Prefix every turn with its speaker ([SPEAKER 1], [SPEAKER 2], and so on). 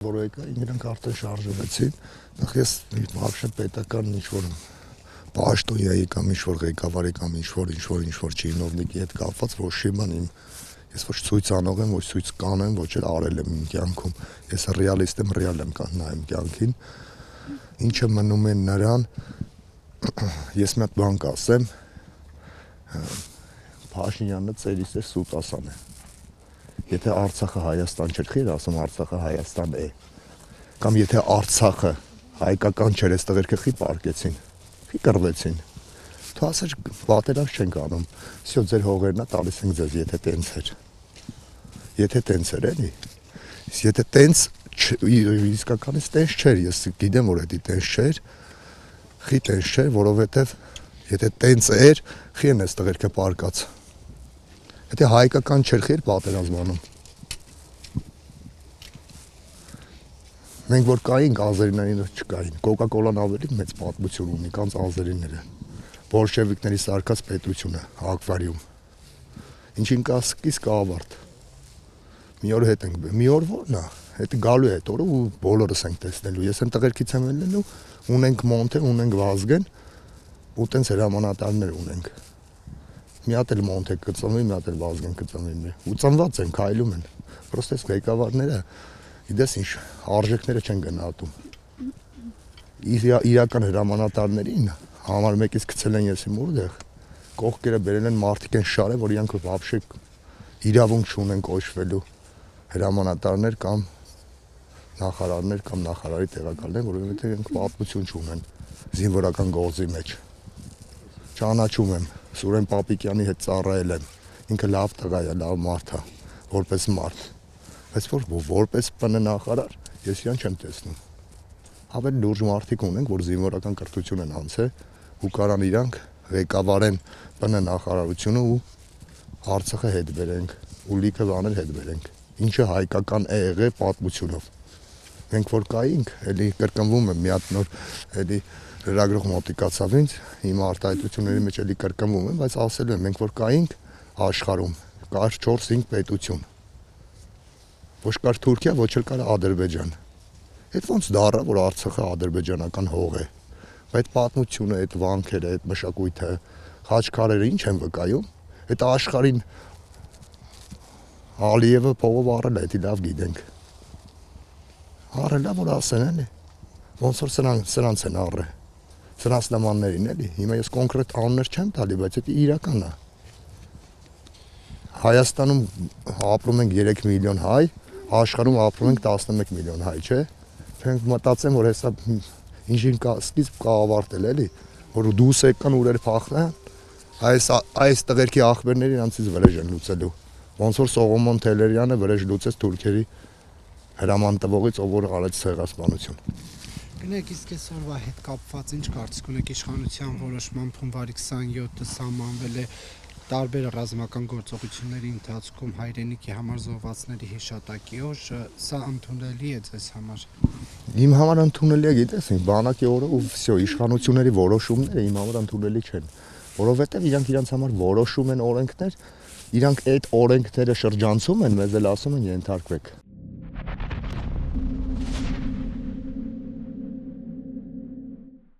[SPEAKER 1] Որոյկա իրենք արդեն շարժվեցին, նախ ես вообще պետական ինչ-որ պաշտոնյայի կամ ինչ-որ ղեկավարի կամ ինչ-որ չինովնիկի հետ կապված ոչ մի բան ես ոչ ցույց անող եմ, ոչ ցույց կանեմ, ոչ էլ արել եմ իմ կյանքում։ Ես ռեալիստ եմ, ռեալ եմ նայում կյանքին։ Ինչը մնում է նրան, ես մի հատ բան կասեմ, Փաշինյանը ծերիս է սուտասան է։ Եթե Արցախը Հայաստան չէր, խիր ասում Արցախը Հայաստան է։ Կամ եթե Արցախը հայկական չէր, այս տղերքը խի պարկեցին, խի կռվեցին։ Դու ասես պատերազմ չենք անում։ Всё ձեր հողերն է տալիս ենք ձեզ, եթե տենց էր։ Եթե տենց էր, էլի։ Եթե տենց իսկականից տենց չէր, ես գիտեմ որ դա տենց չէր։ Խի տենց չէր, որովհետև եթե տենց էր, խի են այս տղերքը պարկած։ Եթե հայկական չէր, խի էր պատերազմ անում։ Մենք որ կայինք ազերիները չկային, Coca-Cola-ն ավելի մեծ պատմություն ունի, քան ազերիները։ Բոլշևիկների սարկած պետությունը, ակվարիում։ Ինչին կասկիս կավարտ։ Մի օր հետ ենք, մի օր ո՞րն է, հետ գալու է այդ օրը ու բոլորս ենք տեսնելու։ Ես այն տղերքից եմ ելնելու, ունենք Մոնթե, ունենք Վազգեն, ու տենց հրամանատարներ ունենք։ Մի հատ էլ Մոնթե կծնվի, մի հատ էլ Վազգեն կծնվի։ Ու ծնված են, քայլում են։ Պրոստե այս ղեկավարները Իդես ինչ արժեքները չեն գնահատում։ Իրական հրամանատարներին համար մեկից գցել են ես իմ որտեղ կողքերը բերել են մարդիկ են շարը, որ իրանք вообще իրավունք չունեն կոչվելու հրամանատարներ կամ նախարարներ կամ նախարարի տեղակալներ, որովհետև իրենք պատմություն չունեն զինվորական գործի մեջ։ Ճանաչում եմ, Սուրեն Պապիկյանի հետ ծառայել եմ։ Ինքը լավ տղա է, լավ մարդ է, որպես մարդ։ Բայց որպես ՊՆ նախարար ես իրան չեմ տեսնում։ Ավելի լուրջ մարդիկ ունենք, որ զինվորական կրթություն են անցել ու կարան իրանք ղեկավարեն ՊՆ նախարարությունը ու Արցախը հետ բերենք ու լիքը բաներ հետ բերենք։ Ինչը հայկական է եղել պատմությունով։ Մենք որ կայինք, էլի կրկնվում եմ մի հատ նոր էլի լրագրող մոտիկացավ ինձ, իմ արտահայտությունների մեջ էլի կրկնվում եմ, բայց ասելու եմ, մենք որ կայինք աշխարհում, կար 4-5 պետություն։ Ոչ կար Թուրքիա, ոչ էլ կար Ադրբեջան։ Այդ ոնց դառա, որ Արցախը ադրբեջանական հող է։ Բայց պատմությունը, այդ վանքերը, այդ մշակույթը, խաչքարերը ինչ են վկայում։ Այդ աշխարհին Ալիևը փողով առել է, դա լավ գիտենք։ Առել է, որ ասեն էլի։ Ոնց որ սրանց են առել։ Սրանց նմաններին էլի։ Հիմա ես կոնկրետ անուններ չեմ տալի, բայց դա իրականն է։ Հայաստանում ապրում ենք 3 միլիոն հայ, աշխարհում ապրում ենք 11 միլիոն հայ, չէ՞։ Մենք մտածեմ, որ հեսա ինչին սկիզբ կավարտել էլի, որ դուս եկան ուրեր փախնան, այս տղերքի ախբերները իրանցից վրեժ են լուծելու։ Ոնց որ Սողոմոն Թելերյանը վրեժ լուծեց Թուրքերի հրաման տվողից, ով որ արեց ցեղասպանություն։
[SPEAKER 2] Գնեք իսկ այսօրվա հետ կապված ինչ կարծիք ունեք իշխանության որոշմամբ հունվարի 27-ը սահմանվել է տարբեր ռազմական գործողությունների ընթացքում հայրենիքի համար զոհվածների հիշատակի օր, սա ընդունելի է ձեզ համար։
[SPEAKER 1] Իմ համար ընդունելի է, գիտես, բանակի օրը ու всё, իշխանությունների որոշումները իմ համար ընդունելի չեն, որովհետև իրանք իրանց համար որոշում են օրենքներ, իրանք այդ օրենքները շրջանցում են, մեզ էլ ասում են ենթարկվեք։